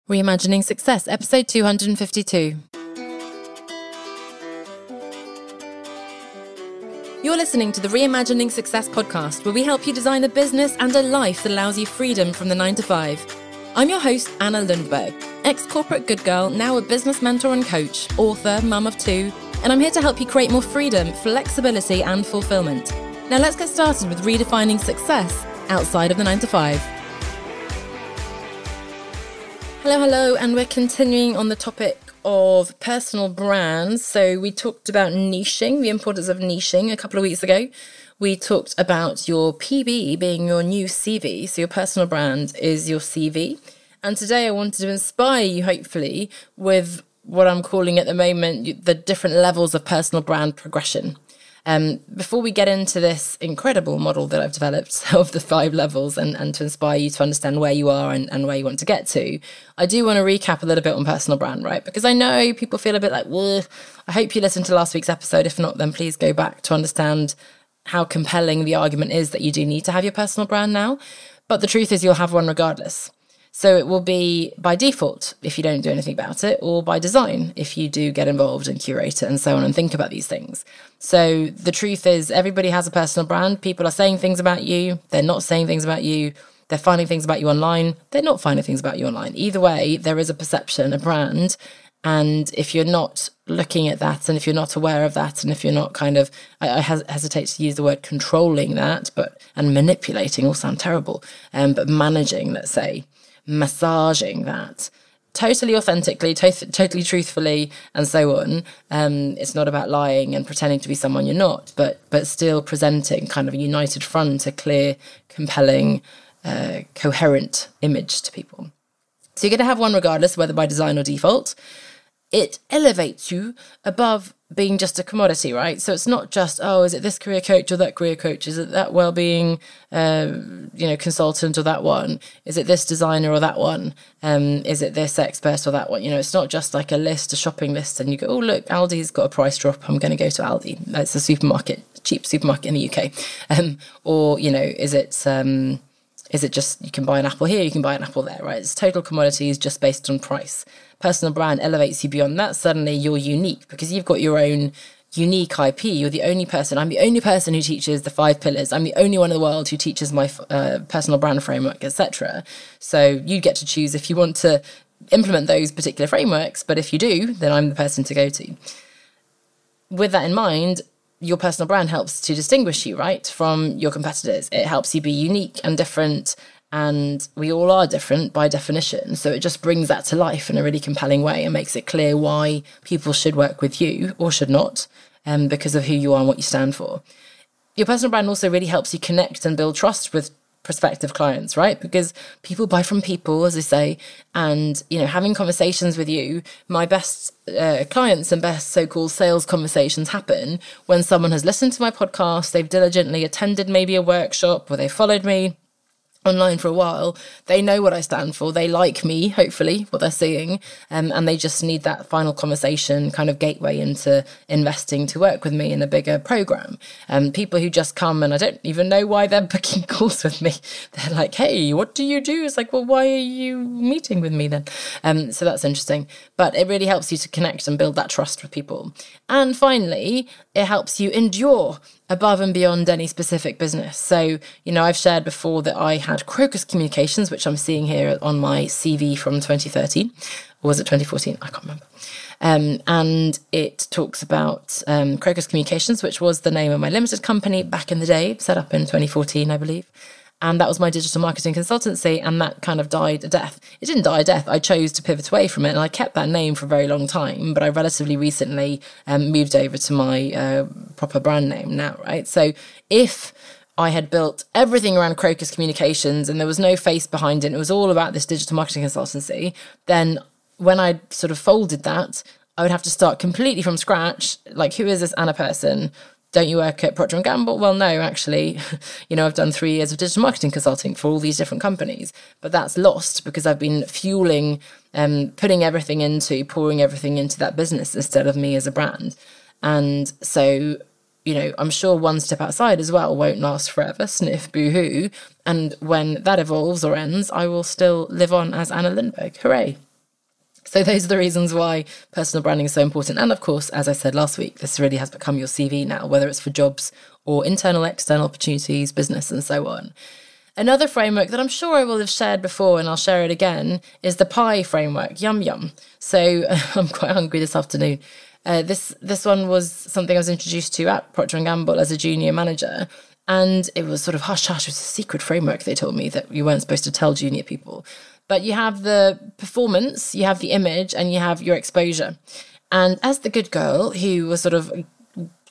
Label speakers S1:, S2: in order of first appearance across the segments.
S1: Reimagining Success, episode 252. You're listening to the Reimagining Success podcast, where we help you design a business and a life that allows you freedom from the 9 to 5. I'm your host, Anna Lundberg, ex-corporate good girl, now a business mentor and coach, author, mum of 2, and I'm here to help you create more freedom, flexibility, and fulfillment. Now let's get started with redefining success outside of the 9 to 5. Hello, and we're continuing on the topic of personal brands. So we talked about niching, the importance of niching a couple of weeks ago. We talked about your PB being your new CV. So your personal brand is your CV. And today I wanted to inspire you, hopefully, with what I'm calling at the moment the different levels of personal brand progression. Before we get into this incredible model that I've developed of the 5 levels and to inspire you to understand where you are and where you want to get to, I do want to recap a little bit on personal brand, right? Because I know people feel a bit like, well, I hope you listened to last week's episode. If not, then please go back to understand how compelling the argument is that you do need to have your personal brand now. But the truth is you'll have one regardless. So it will be by default if you don't do anything about it, or by design if you do get involved and curate it and so on and think about these things. So the truth is everybody has a personal brand. People are saying things about you. They're not saying things about you. They're finding things about you online. They're not finding things about you online. Either way, there is a perception, a brand. And if you're not looking at that, and if you're not aware of that, and if you're not kind of, I hesitate to use the word controlling that, and manipulating all sound terrible, but managing, let's say, massaging that totally authentically, totally truthfully, and so on. It's not about lying and pretending to be someone you're not, but still presenting kind of a united front, a clear, compelling, coherent image to people. So you're going to have one regardless, whether by design or default. It elevates you above being just a commodity, right? So it's not just, is it this career coach or that career coach? Is it that well-being, consultant or that one? Is it this designer or that one? Is it this expert or that one? It's not just like a shopping list, and you go, oh, look, Aldi's got a price drop. I'm going to go to Aldi. It's a supermarket, cheap supermarket in the UK. Is it just you can buy an apple here, you can buy an apple there, right? It's total commodities just based on price. Personal brand elevates you beyond that. Suddenly you're unique because you've got your own unique IP. You're the only person. I'm the only person who teaches the 5 pillars. I'm the only one in the world who teaches my personal brand framework, etc. So you get to choose if you want to implement those particular frameworks. But if you do, then I'm the person to go to. With that in mind, your personal brand helps to distinguish you, right, from your competitors. It helps you be unique and different, and we all are different by definition. So it just brings that to life in a really compelling way and makes it clear why people should work with you or should not, because of who you are and what you stand for. Your personal brand also really helps you connect and build trust with prospective clients, right? Because people buy from people, as I say, and, having conversations with you, my best clients and best so-called sales conversations happen when someone has listened to my podcast, they've diligently attended maybe a workshop, or they followed me online for a while. They know what I stand for. They like me, hopefully, what they're seeing. And they just need that final conversation kind of gateway into investing to work with me in a bigger program. People who just come and I don't even know why they're booking calls with me. They're like, hey, what do you do? It's like, well, why are you meeting with me then? So that's interesting. But it really helps you to connect and build that trust with people. And finally, it helps you endure above and beyond any specific business. So, I've shared before that I had Crocus Communications, which I'm seeing here on my CV from 2013, or was it 2014? I can't remember. And it talks about Crocus Communications, which was the name of my limited company back in the day, set up in 2014, I believe. And that was my digital marketing consultancy, and that kind of died a death. It didn't die a death. I chose to pivot away from it, and I kept that name for a very long time, but I relatively recently moved over to my proper brand name now, right? So if I had built everything around Crocus Communications and there was no face behind it, it was all about this digital marketing consultancy, then when I sort of folded that, I would have to start completely from scratch. Like, who is this Anna person? Don't you work at Procter & Gamble? Well, no, actually, I've done 3 years of digital marketing consulting for all these different companies, but that's lost because I've been pouring everything into that business instead of me as a brand. And so, I'm sure one step outside as well won't last forever, sniff, boo-hoo. And when that evolves or ends, I will still live on as Anna Lundberg. Hooray. So those are the reasons why personal branding is so important. And of course, as I said last week, this really has become your CV now, whether it's for jobs or internal, external opportunities, business, and so on. Another framework that I'm sure I will have shared before, and I'll share it again, is the PIE framework. Yum, yum. So I'm quite hungry this afternoon. This one was something I was introduced to at Procter & Gamble as a junior manager. And it was sort of hush-hush. It was a secret framework, they told me, that you weren't supposed to tell junior people. But you have the performance, you have the image, and you have your exposure. And as the good girl who was sort of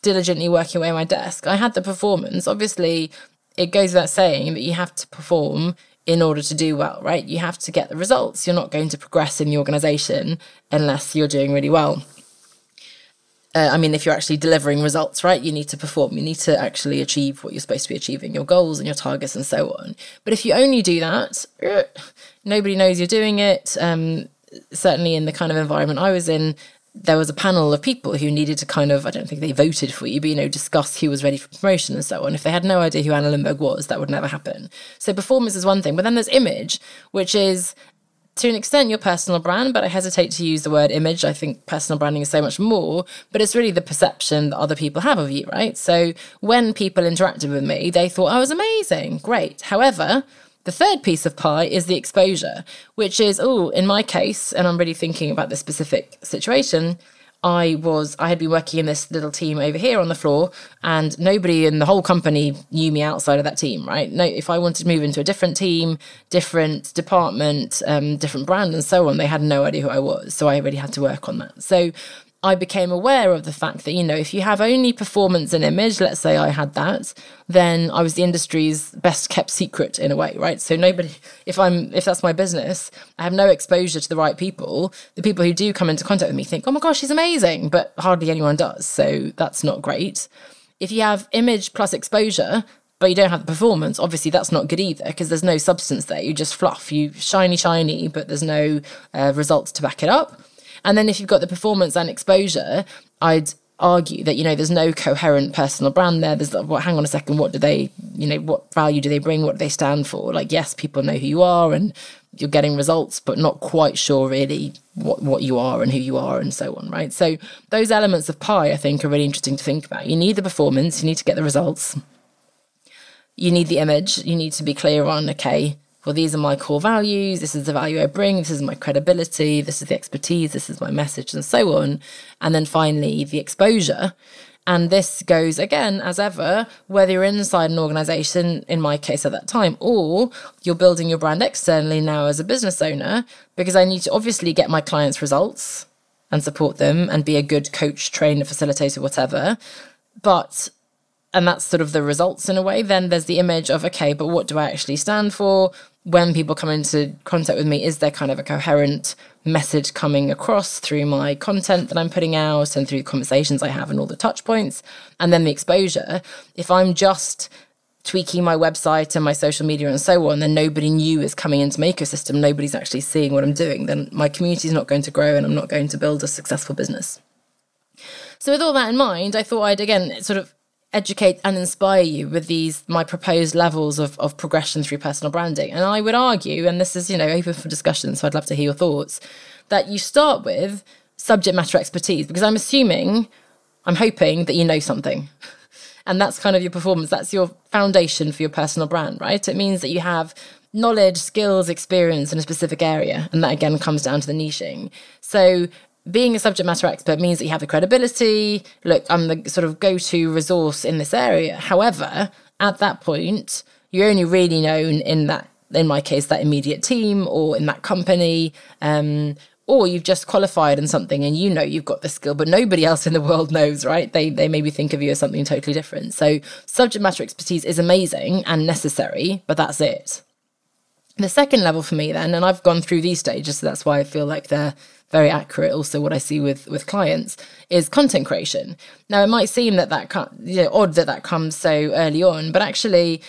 S1: diligently working away at my desk, I had the performance. Obviously, it goes without saying that you have to perform in order to do well, right? You have to get the results. You're not going to progress in the organisation unless you're doing really well. If you're actually delivering results, right, you need to perform. You need to actually achieve what you're supposed to be achieving, your goals and your targets and so on. But if you only do that, nobody knows you're doing it. Certainly in the kind of environment I was in, there was a panel of people who needed to kind of, I don't think they voted for you, but, discuss who was ready for promotion and so on. If they had no idea who Anna Lindberg was, that would never happen. So performance is one thing, but then there's image, which is, to an extent, your personal brand, but I hesitate to use the word image. I think personal branding is so much more, but it's really the perception that other people have of you, right? So when people interacted with me, they thought I was amazing, great. However, the third piece of pie is the exposure, which is, in my case, and I'm really thinking about this specific situation, I had been working in this little team over here on the floor, and nobody in the whole company knew me outside of that team, right? No, if I wanted to move into a different team, different department, different brand and so on, they had no idea who I was. So I really had to work on that. So I became aware of the fact that, if you have only performance and image, let's say I had that, then I was the industry's best kept secret in a way, right? So nobody, if that's my business, I have no exposure to the right people. The people who do come into contact with me think, oh my gosh, she's amazing, but hardly anyone does. So that's not great. If you have image plus exposure, but you don't have the performance, obviously that's not good either, because there's no substance there. You just fluff, you shiny, but there's no results to back it up. And then if you've got the performance and exposure, I'd argue that, there's no coherent personal brand there. There's hang on a second, what do they, what value do they bring? What do they stand for? Like, yes, people know who you are and you're getting results, but not quite sure really what you are and who you are and so on, right? So those elements of pie, I think, are really interesting to think about. You need the performance, you need to get the results. You need the image, you need to be clear on, okay, well, these are my core values, this is the value I bring, this is my credibility, this is the expertise, this is my message, and so on. And then finally, the exposure. And this goes, again, as ever, whether you're inside an organisation, in my case at that time, or you're building your brand externally now as a business owner, because I need to obviously get my clients results and support them and be a good coach, trainer, facilitator, whatever. And that's sort of the results in a way. Then there's the image of, okay, but what do I actually stand for? When people come into contact with me, is there kind of a coherent message coming across through my content that I'm putting out and through the conversations I have and all the touch points? And then the exposure. If I'm just tweaking my website and my social media and so on, then nobody new is coming into my ecosystem. Nobody's actually seeing what I'm doing. Then my community is not going to grow and I'm not going to build a successful business. So with all that in mind, I thought I'd, again, sort of educate and inspire you with my proposed levels of progression through personal branding. And I would argue, and this is, open for discussion, so I'd love to hear your thoughts, that you start with subject matter expertise, because I'm hoping that you know something. And that's kind of your performance. That's your foundation for your personal brand, right? It means that you have knowledge, skills, experience in a specific area. And that, again, comes down to the niching. So being a subject matter expert means that you have the credibility. Look, I'm the sort of go-to resource in this area. However, at that point, you're only really known in my case, that immediate team or in that company, or you've just qualified in something and you've got the skill, but nobody else in the world knows, right? They maybe think of you as something totally different. So subject matter expertise is amazing and necessary, but that's it. The second level for me then, and I've gone through these stages, so that's why I feel like they're very accurate, also what I see with clients, is content creation. Now, it might seem that odd that comes so early on, but actually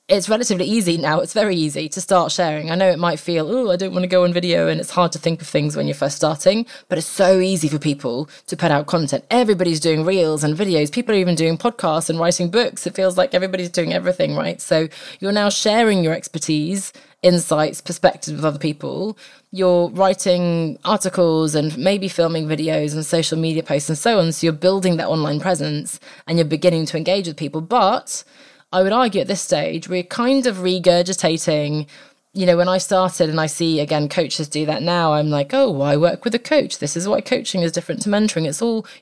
S1: it's relatively easy now. It's very easy to start sharing. I know it might feel, oh, I don't want to go on video, and it's hard to think of things when you're first starting, but it's so easy for people to put out content. Everybody's doing reels and videos. People are even doing podcasts and writing books. It feels like everybody's doing everything, right? So you're now sharing your expertise, insights, perspectives with other people. You're writing articles and maybe filming videos and social media posts and so on. So you're building that online presence and you're beginning to engage with people. But I would argue at this stage, we're kind of regurgitating, when I started and I see, again, coaches do that now, I'm like, oh, I work with a coach. This is why coaching is different to mentoring.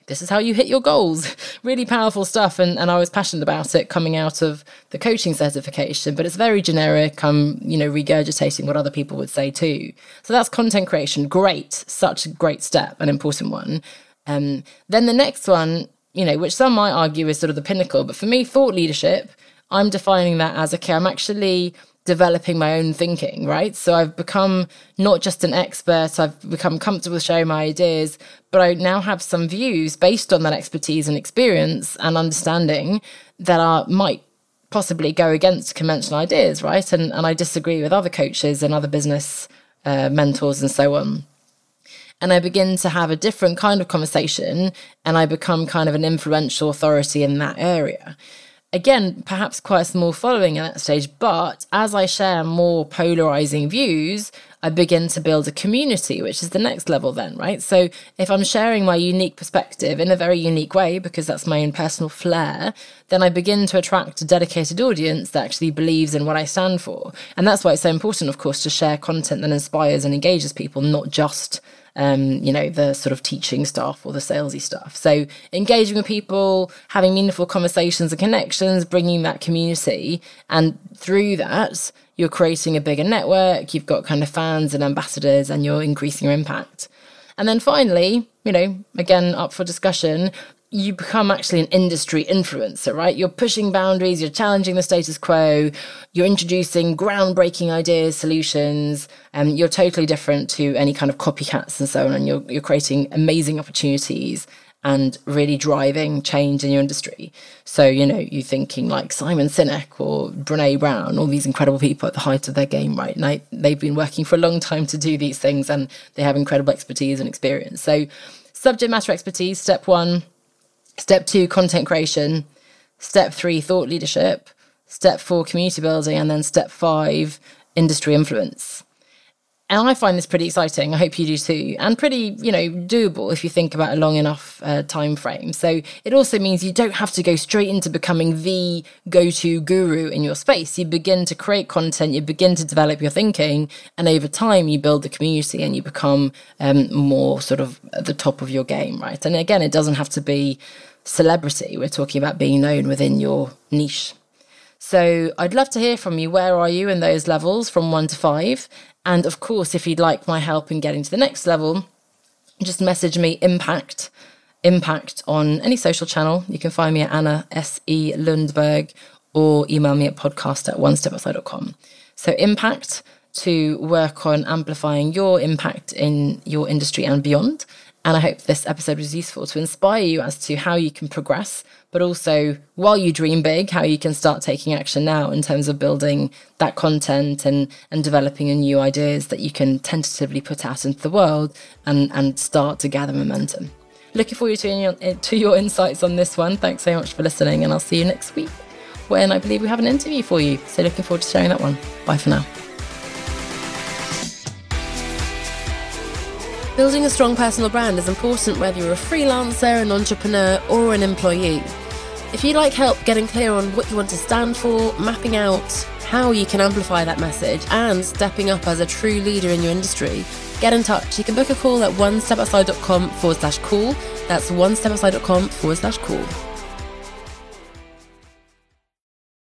S1: This is how you hit your goals. Really powerful stuff. And I was passionate about it coming out of the coaching certification, but it's very generic. I'm, regurgitating what other people would say too. So that's content creation. Great. Such a great step, an important one. Then the next one, which some might argue is sort of the pinnacle, but for me, thought leadership, I'm defining that as, okay, I'm actually developing my own thinking, right? So I've become not just an expert, I've become comfortable sharing my ideas, but I now have some views based on that expertise and experience and understanding that might possibly go against conventional ideas, right? And I disagree with other coaches and other business mentors and so on. And I begin to have a different kind of conversation and I become kind of an influential authority in that area. Again, perhaps quite a small following at that stage, but as I share more polarizing views, I begin to build a community, which is the next level then, right? So if I'm sharing my unique perspective in a very unique way, because that's my own personal flair, then I begin to attract a dedicated audience that actually believes in what I stand for. And that's why it's so important, of course, to share content that inspires and engages people, not just the sort of teaching stuff or the salesy stuff. So engaging with people, having meaningful conversations and connections, bringing that community. And through that, you're creating a bigger network. You've got kind of fans and ambassadors and you're increasing your impact. And then finally, again, up for discussion, you become actually an industry influencer, right? You're pushing boundaries, you're challenging the status quo, you're introducing groundbreaking ideas, solutions, and you're totally different to any kind of copycats and so on. And you're creating amazing opportunities and really driving change in your industry. So, you're thinking like Simon Sinek or Brené Brown, all these incredible people at the height of their game, right? And they've been working for a long time to do these things and they have incredible expertise and experience. So subject matter expertise, step 1. Step 2, content creation. Step 3, thought leadership. Step 4, community building. And then step 5, industry influence. And I find this pretty exciting. I hope you do too. And pretty, doable if you think about a long enough time frame. So it also means you don't have to go straight into becoming the go-to guru in your space. You begin to create content, you begin to develop your thinking, and over time you build the community and you become more sort of at the top of your game, right? And again, it doesn't have to be celebrity. We're talking about being known within your niche. So I'd love to hear from you. Where are you in those levels from 1 to 5? And of course, if you'd like my help in getting to the next level, just message me impact on any social channel. You can find me at Anna S.E. Lundberg or email me at podcast@onestepoutside.com. So impact to work on amplifying your impact in your industry and beyond. And I hope this episode was useful to inspire you as to how you can progress, but also while you dream big, how you can start taking action now in terms of building that content and developing new ideas that you can tentatively put out into the world and start to gather momentum. Looking forward to your insights on this one. Thanks so much for listening, and I'll see you next week when I believe we have an interview for you. So looking forward to sharing that one. Bye for now. Building a strong personal brand is important whether you're a freelancer, an entrepreneur, or an employee. If you'd like help getting clear on what you want to stand for, mapping out how you can amplify that message, and stepping up as a true leader in your industry, get in touch. You can book a call at onestepoutside.com/call. That's onestepoutside.com/call.